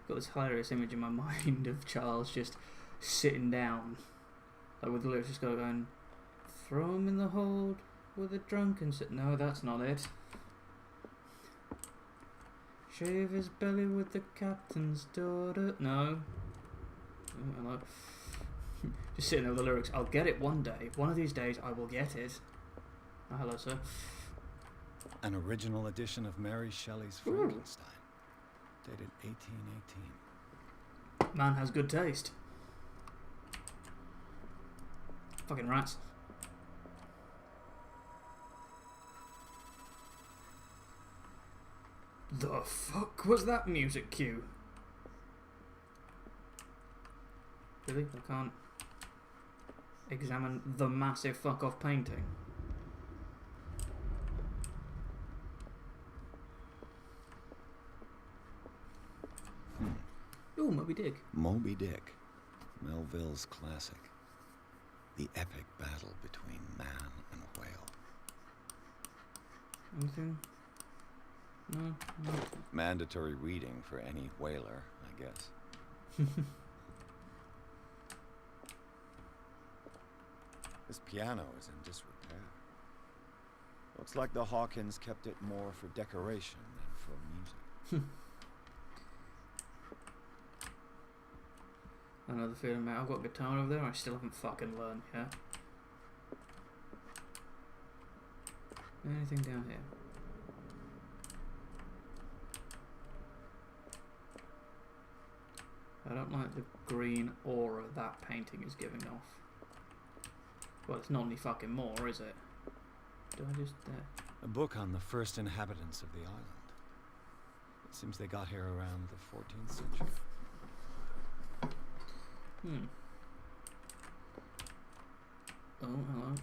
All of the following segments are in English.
got this hilarious image in my mind of Charles just sitting down, like with the lyrics just going, throw him in the hold with a drunken no, that's not it. Shave his belly with the captain's daughter. No. Oh, hello. Just sitting there with the lyrics. I'll get it one day. One of these days I will get it. Oh, hello, sir. An original edition of Mary Shelley's Frankenstein, dated 1818. Man has good taste. Fucking rats. The fuck was that music cue? Really? I can't examine the massive fuck off painting. Ooh, Moby Dick. Moby Dick, Melville's classic. The epic battle between man and whale. Anything? No? No. Mandatory reading for any whaler, I guess. This piano is in disrepair. Looks like the Hawkins kept it more for decoration than for music. Another feeling, mate. I've got a guitar over there. I still haven't fucking learned yet. Anything down here? I don't like the green aura that painting is giving off. Well, it's not any fucking more, is it? Do I just... A book on the first inhabitants of the island. It seems they got here around the 14th century. Oh, hello.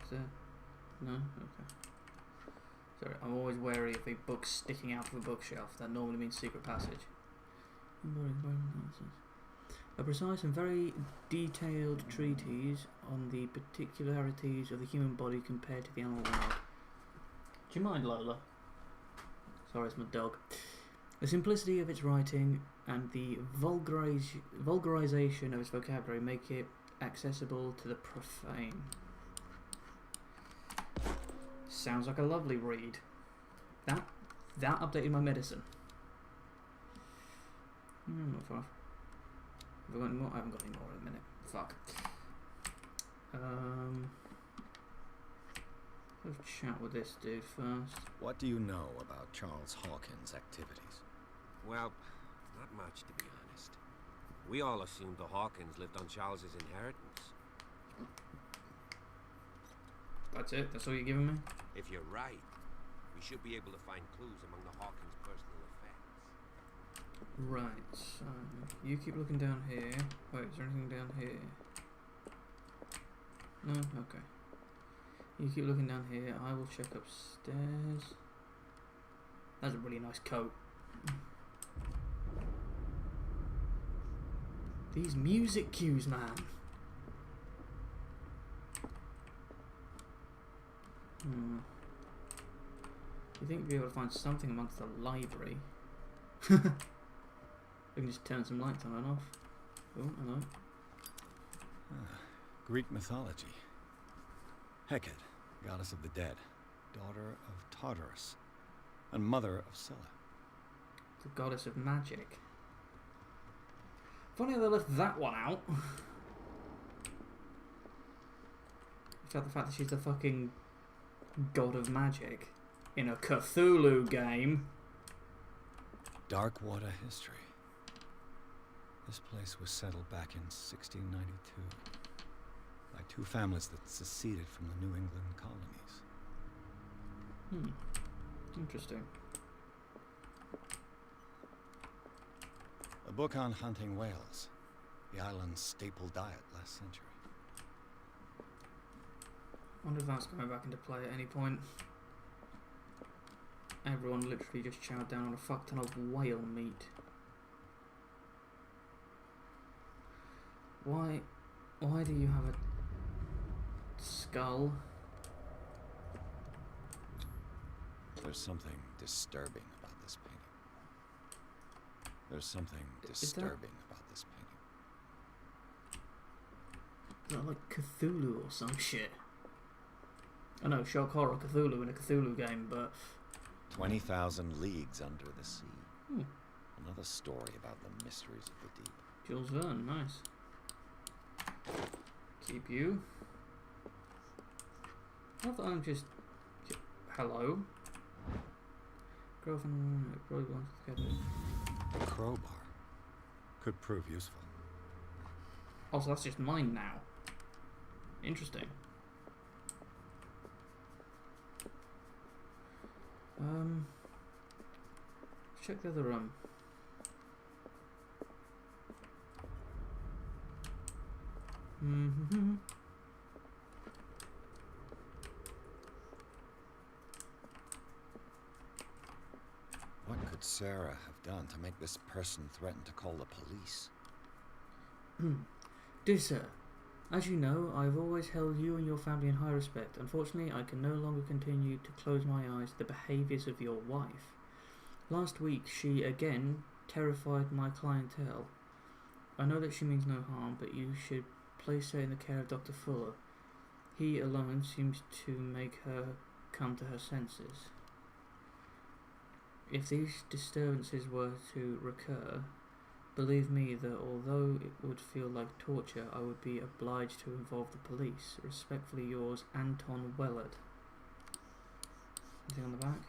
Is there... No? Okay. Sorry, I'm always wary of a book sticking out of a bookshelf. That normally means secret passage. A precise and very detailed treatise on the particularities of the human body compared to the animal world. Do you mind, Lola? Sorry, it's my dog. The simplicity of its writing and the vulgarization of its vocabulary make it accessible to the profane. Sounds like a lovely read. That updated my medicine. Not far. Have I got any more? I haven't got any more in a minute. Fuck. Let's chat with this dude first. What do you know about Charles Hawkins' activities? Well, not much, to be honest. We all assumed the Hawkins lived on Charles's inheritance. That's it? That's all you're giving me? If you're right, we should be able to find clues among the Hawkins' personal effects. Right, so you keep looking down here. Wait, is there anything down here? No? Okay. You keep looking down here. I will check upstairs. That's a really nice coat. These music cues, man. You think you'd be able to find something amongst the library? We can just turn some lights on and off. Oh, hello. Greek mythology. Hecate, goddess of the dead, daughter of Tartarus, and mother of Scylla. The goddess of magic. Funny how they left that one out. Except the fact that she's the fucking god of magic in a Cthulhu game. Dark water history. This place was settled back in 1692 by two families that seceded from the New England colonies. Interesting. A book on hunting whales, the island's staple diet last century. I wonder if that's coming back into play at any point. Everyone literally just chowed down on a fuck ton of whale meat. Why do you have a skull? There's something disturbing about this painting. There's something disturbing about this painting. Is that like Cthulhu or some shit? I know, shock horror Cthulhu in a Cthulhu game, but 20,000 leagues under the sea. Hmm. Another story about the mysteries of the deep. Jules Verne, nice. Keep you. Not that I'm just... Hello? Girlfriend probably wants together. A crowbar could prove useful. Oh, so that's just mine now. Interesting. Let's check the other room. Mm-hmm. What could Sarah have done to make this person threaten to call the police? Dear sir, as you know, I have always held you and your family in high respect. Unfortunately, I can no longer continue to close my eyes to the behaviours of your wife. Last week, she again terrified my clientele. I know that she means no harm, but you should place her in the care of Dr. Fuller. He alone seems to make her come to her senses. If these disturbances were to recur, believe me that although it would feel like torture, I would be obliged to involve the police. Respectfully yours, Anton Wellard. Anything on the back?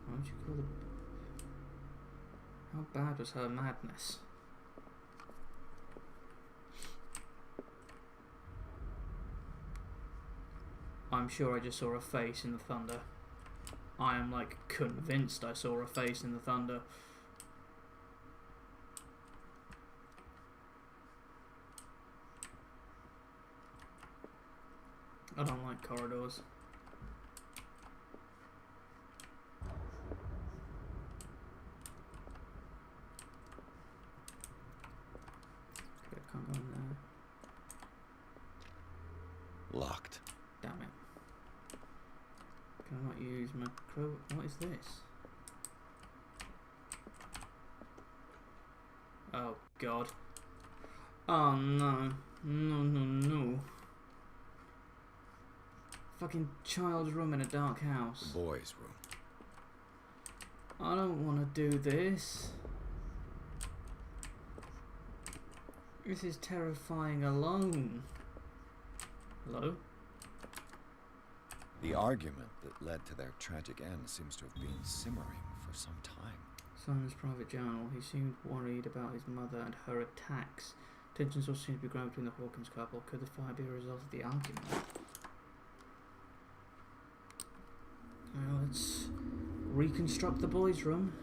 What would you call the... How bad was her madness? I'm sure I just saw a face in the thunder. I am like convinced I saw a face in the thunder. I don't like corridors. Okay, I can't go in there. Locked. Damn it. Can I not use my crow? What is this? Oh god. Oh no. No. Fucking child's room in a dark house. The boys' room. I don't want to do this. This is terrifying alone. Hello? The argument that led to their tragic end seems to have been simmering for some time. Simon's private journal. He seemed worried about his mother and her attacks. Tensions also seemed to be growing between the Hawkins couple. Could the fire be a result of the argument? Now let's reconstruct the boys' room.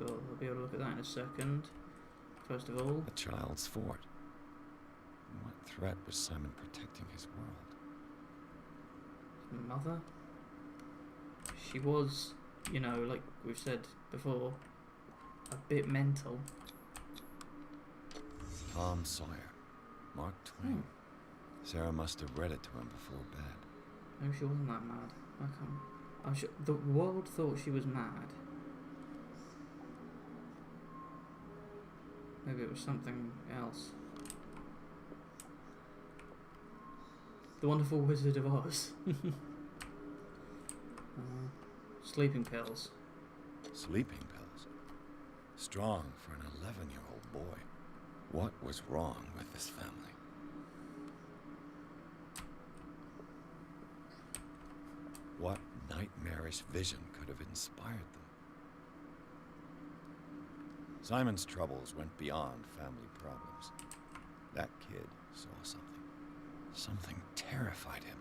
I'll be able to look at that in a second. First of all, A child's fort. What threat was Simon protecting his world? his mother. She was, you know, like we've said before, a bit mental. Tom Sawyer. Mark Twain. Sarah must have read it to him before bed. Maybe she wasn't that mad. I'm sure the world thought she was mad. Maybe it was something else. The Wonderful Wizard of Oz. Sleeping pills. Sleeping pills. Strong for an 11-year-old boy. What was wrong with this family? What nightmarish vision could have inspired them? Simon's troubles went beyond family problems. That kid saw something. Something terrified him.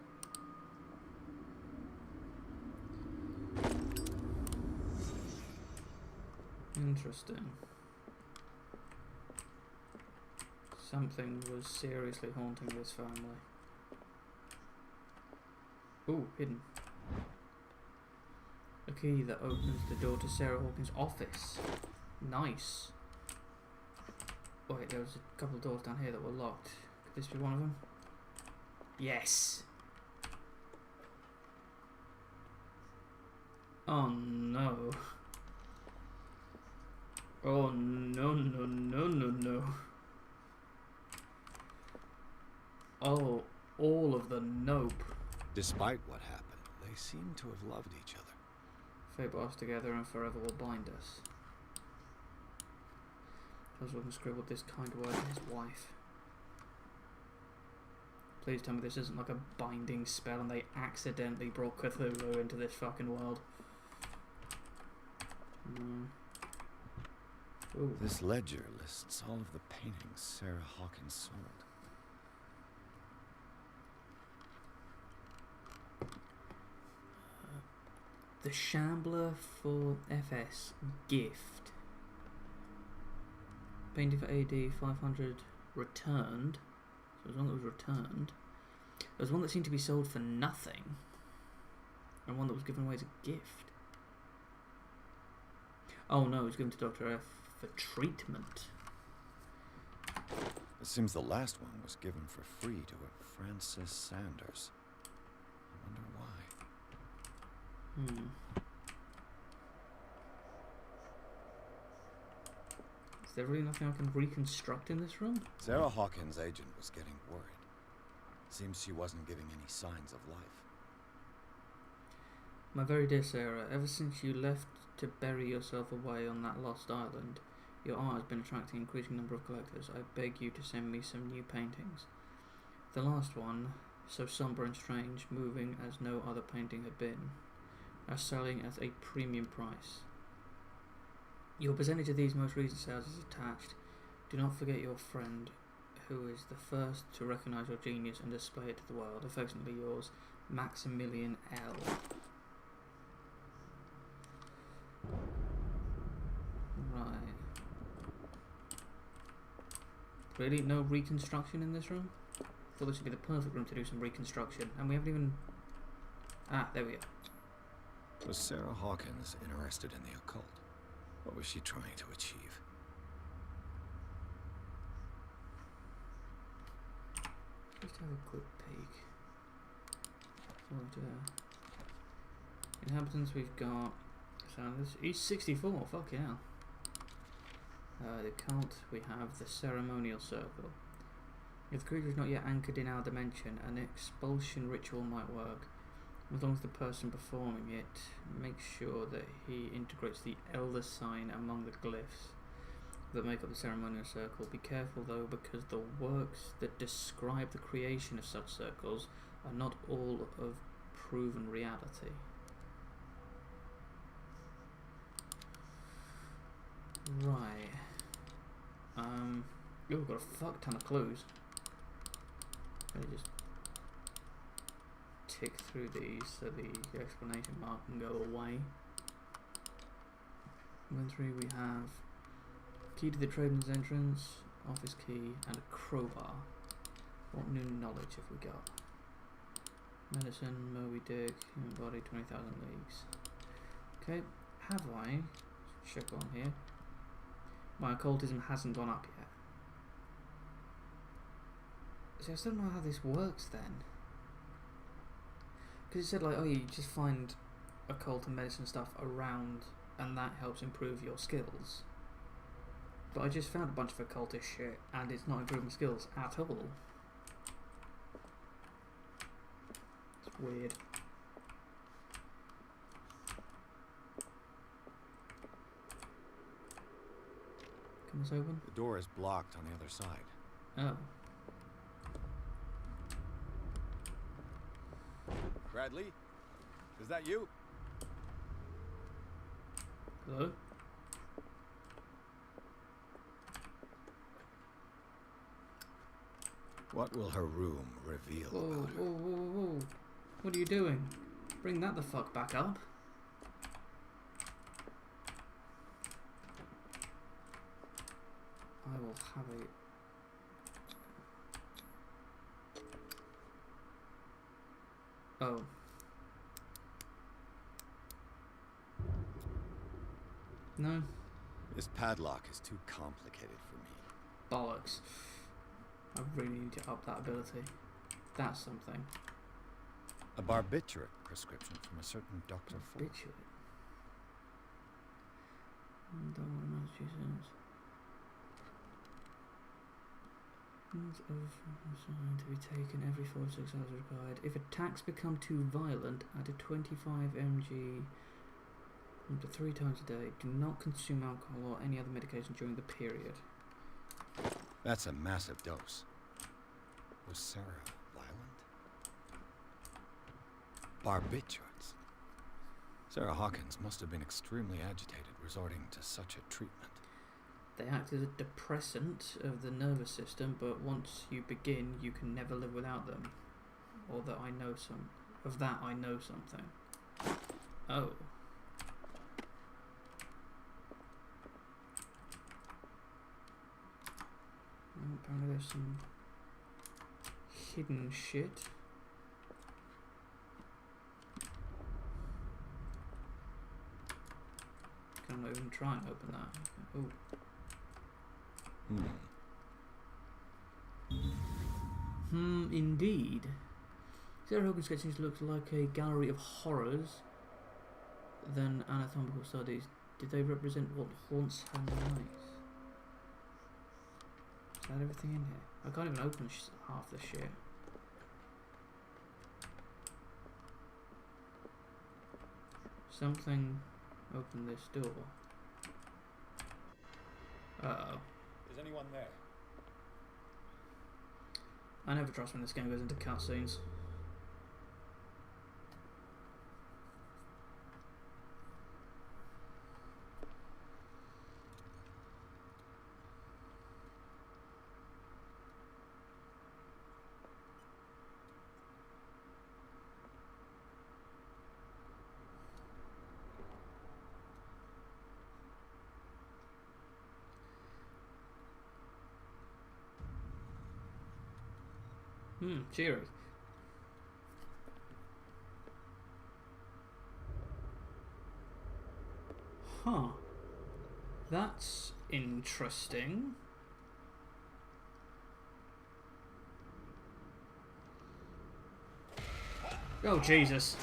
Interesting. Something was seriously haunting this family. Ooh, hidden. A key that opens the door to Sarah Hawkins' office. Nice. Wait, there was a couple of doors down here that were locked. Could this be one of them? Yes. Oh no. Oh no no no no no. Oh, all of the nope. Despite what happened, they seem to have loved each other. Fate brought us together and forever will bind us. Husband scribbled this kind word to his wife. Please tell me this isn't like a binding spell and they accidentally brought Cthulhu into this fucking world. No. Ooh. This ledger lists all of the paintings Sarah Hawkins sold. The Shambler for FS gift. Painted for AD 500 returned. So there's one that was returned. There's one that seemed to be sold for nothing. And one that was given away as a gift. Oh no, it was given to Dr. F for treatment. It seems the last one was given for free to a Francis Sanders. I wonder why. Is there really nothing I can reconstruct in this room? Sarah Hawkins' agent was getting worried. Seems she wasn't giving any signs of life. My very dear Sarah, ever since you left to bury yourself away on that lost island, your art has been attracting an increasing number of collectors. I beg you to send me some new paintings. The last one, so sombre and strange, moving as no other painting had been, are selling at a premium price. Your percentage of these most recent sales is attached. Do not forget your friend, who is the first to recognise your genius and display it to the world. Affectionately yours, Maximilian L. Right. Really? No reconstruction in this room? Thought this would be the perfect room to do some reconstruction, and we haven't even... Ah, there we go. Was Sarah Hawkins interested in the occult? What was she trying to achieve? Just have a quick peek. Right, inhabitants we've got... So this, he's 64, fuck yeah. The cult, we have the ceremonial circle. If the creature is not yet anchored in our dimension, an expulsion ritual might work. As long as the person performing it makes sure that he integrates the elder sign among the glyphs that make up the ceremonial circle. Be careful though, because the works that describe the creation of such circles are not all of proven reality. Right. Oh, we've got a fuck ton of clues. Let me just tick through these so the explanation mark can go away. 1-3 we have key to the tradesman's entrance, office key, and a crowbar. What new knowledge have we got? Medicine, Moby Dick, human body, 20,000 leagues. Okay, have I? Let's check on here. My occultism hasn't gone up yet. See, I still don't know how this works then. Because it said like, oh, you just find occult and medicine stuff around and that helps improve your skills. But I just found a bunch of occultist shit and it's not improving skills at all. It's weird. Can this open? The door is blocked on the other side. Oh. Bradley? Is that you? Hello? What will her room reveal Whoa, about her? whoa, whoa, whoa. What are you doing? Bring that the fuck back up. I will have a... Oh. No? This padlock is too complicated for me. Bollocks. I really need to up that ability. That's something. A barbiturate prescription from a certain Dr. Ford. Barbiturate? Massachusetts. To be taken every 4 to 6 hours required. If attacks become too violent, add a 25 mg up to 3 times a day. Do not consume alcohol or any other medication during the period. That's a massive dose. Was Sarah violent? Barbiturates. Sarah Hawkins must have been extremely agitated, resorting to such a treatment. They act as a depressant of the nervous system, but once you begin, you can never live without them. Or that I know some. Of that I know something. Oh. Well, apparently there's some hidden shit. Can I not even try and open that? Oh. Indeed. Sarah Hogan's sketchings looks like a gallery of horrors than anatomical studies. Did they represent what haunts her nights? Is that everything in here? I can't even open half the shit. Something opened this door. Uh-oh. Is anyone there? I never trust when this game goes into cutscenes. Cheery. Huh. That's interesting. Oh, Jesus.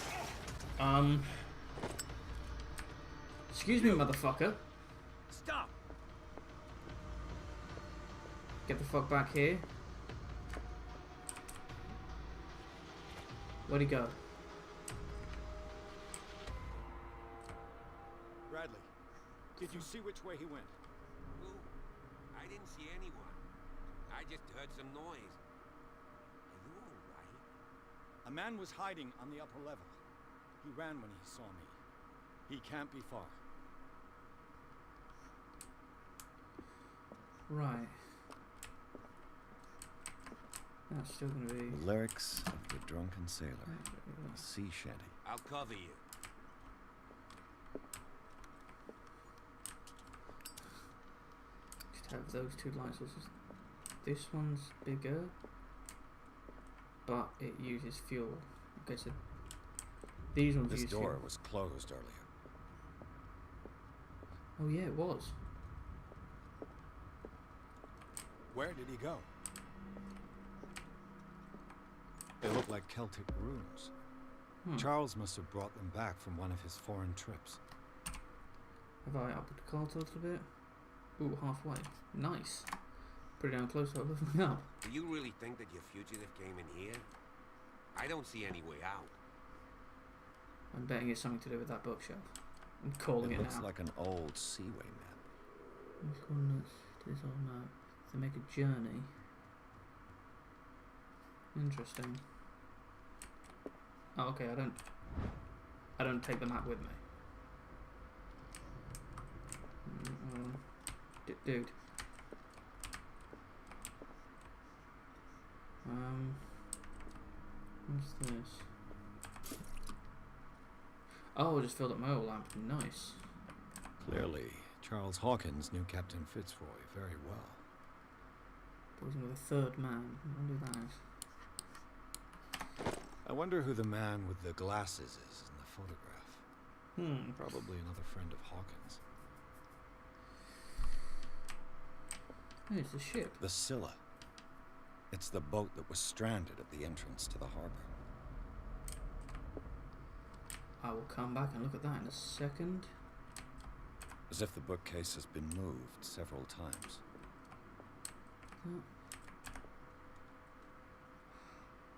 Excuse me, motherfucker. Stop! Get the fuck back here. Where'd he go? Bradley, did you see which way he went? Who? I didn't see anyone. I just heard some noise. Are you all right? A man was hiding on the upper level. He ran when he saw me. He can't be far. Right. That's still gonna be... The lyrics of the drunken sailor. A sea shanty. I'll cover you. Just have those two light sources. This one's bigger, but it uses fuel. Okay, so these ones use fuel. This door was closed earlier. Oh yeah, it was. Where did he go? They look like Celtic runes. Charles must have brought them back from one of his foreign trips. Have I upped the cards a little bit? Ooh, halfway. Nice. Pretty damn close to lifting up. Do you really think that your fugitive came in here? I don't see any way out. I'm betting it's something to do with that bookshelf. I'm calling it now. It looks like an old seaway map. These coordinates to this old map. To make a journey. Interesting. Oh, okay, I don't take the map with me. Dude. What's this? Oh, I just filled up my oil lamp. Nice. Clearly, Charles Hawkins knew Captain Fitzroy very well. Posing with a third man. I wonder who that is. I wonder who the man with the glasses is in the photograph. Probably another friend of Hawkins. Oh, it's the ship. The Scylla. It's the boat that was stranded at the entrance to the harbor. I will come back and look at that in a second. as if the bookcase has been moved several times.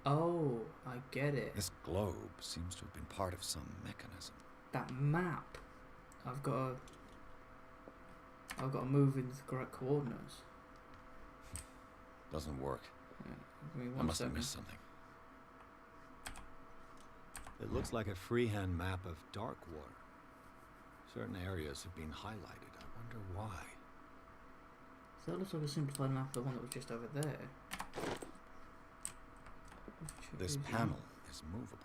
Oh, I get it. This globe seems to have been part of some mechanism. That map. I've got to move into the correct coordinates. Doesn't work. Yeah, give me I one must have second. missed something. It looks like a freehand map of Darkwater. Certain areas have been highlighted. I wonder why. So that looks like a simplified map of the one that was just over there. Let's check This these panel out. is movable.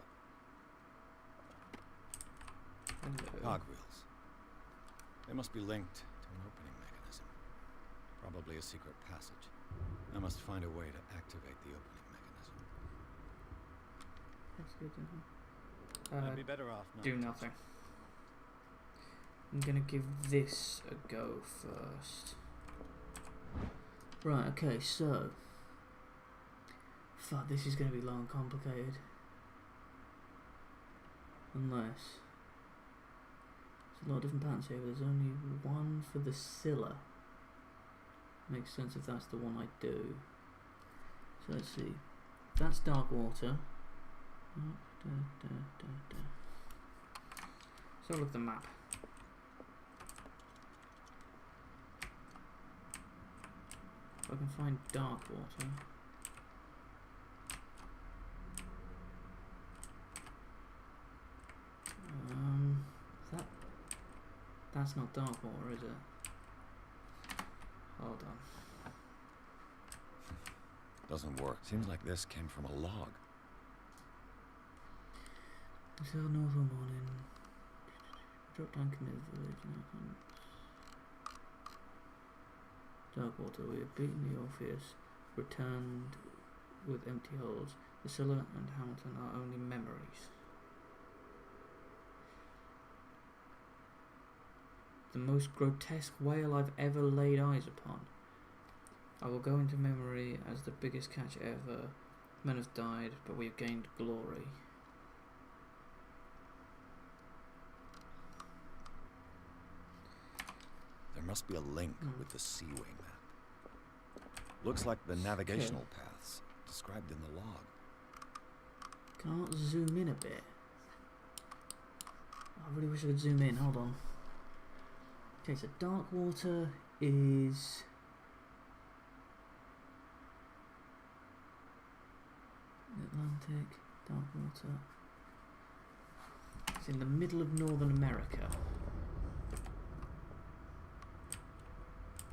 Hello. Cogwheels. They must be linked to an opening mechanism. Probably a secret passage. I must find a way to activate the opening mechanism. That's good to know. I'd be better off not. Do nothing. I'm gonna give this a go first. Right, okay, so. Fuck, this is gonna be long and complicated. Unless. There's a lot of different patterns here, but there's only one for the Scylla. Makes sense if that's the one I do. So let's see. That's Darkwater. So look at the map. If I can find Darkwater. That's not Darkwater, is it? Hold on. Doesn't work. Seems like this came from a log. Until north one morning. Drop down near the village. Darkwater, we have beaten the Orpheus, returned with empty holds. The Scylla and Hamilton are only memories. The most grotesque whale I've ever laid eyes upon. I will go into memory as the biggest catch ever. Men have died, but we have gained glory. There must be a link with the Seaway map. Looks like the navigational paths described in the log. Can I zoom in a bit? I really wish I could zoom in. Hold on. Okay, so Darkwater is Atlantic, Darkwater. It's in the middle of Northern America.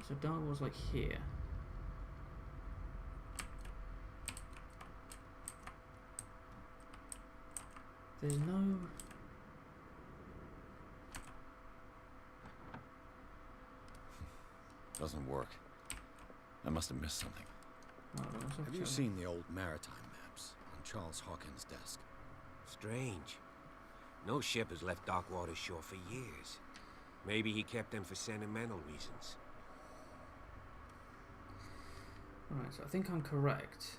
So Darkwater's like here. There's no... Doesn't work. I must have missed something. Have you seen the old maritime maps on Charles Hawkins' desk? Strange. No ship has left Darkwater shore for years. Maybe he kept them for sentimental reasons. Right, so I think I'm correct.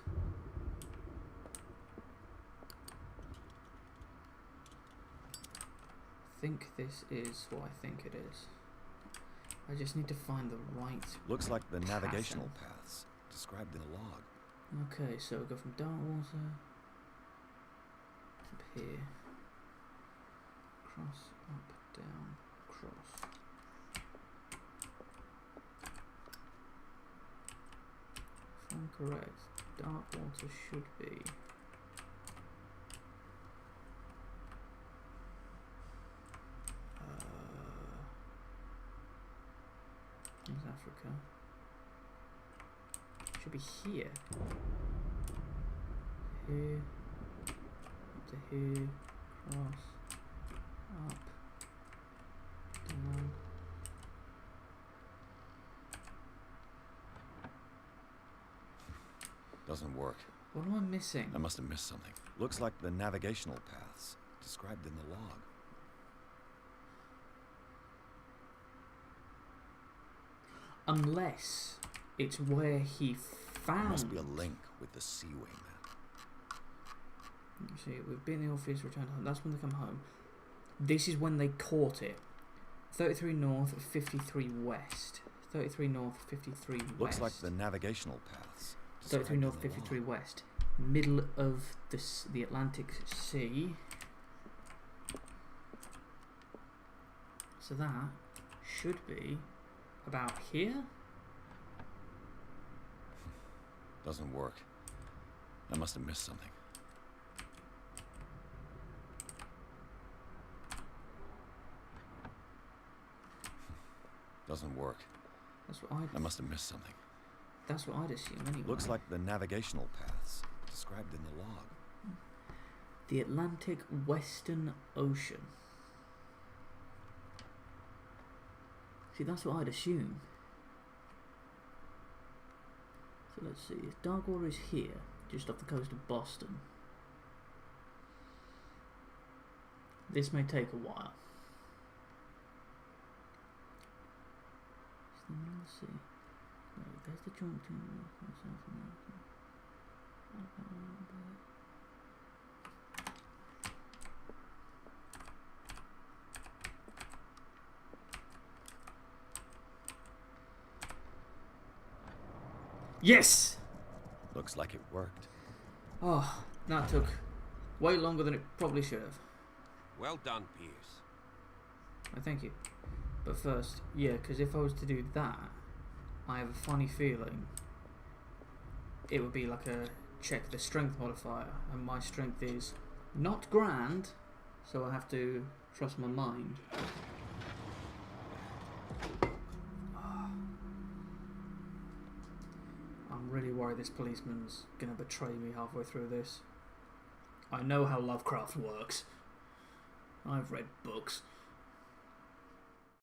I think this is what I think it is. I just need to find the right Looks like the pattern. navigational paths described in the log. Okay, so we go from Darkwater up here. Cross, up, down, cross. If I'm correct, Darkwater should be North Africa. Should be here. Here to here, cross, up, down. Doesn't work. What am I missing? I must have missed something. Looks like the navigational paths described in the log. Unless it's where he found. There must be a link with the Seaway map. See, we've been in the Orpheus returned home. That's when they come home. This is when they caught it. 33 north, 53 west. 33 north, 53 west. Looks like the navigational paths. 33 north, 53 west. Middle of the Atlantic Sea. So that should be about here. Doesn't work. I must have missed something. Doesn't work. That's what I must have missed something. That's what I'd assume anyway. Looks like the navigational paths described in the log. The Atlantic Western Ocean. See, that's what I'd assume. So let's see. If Darkwater is here, just off the coast of Boston, this may take a while. Let's see. No, there's the joint between North and South America. Yes! Looks like it worked. Oh, that took way longer than it probably should have. Well done, Pierce. I thank you. But first, yeah, because if I was to do that, I have a funny feeling it would be like a check the strength modifier, and my strength is not grand, so I have to trust my mind. I'm really worried this policeman's gonna betray me halfway through this. I know how Lovecraft works. I've read books.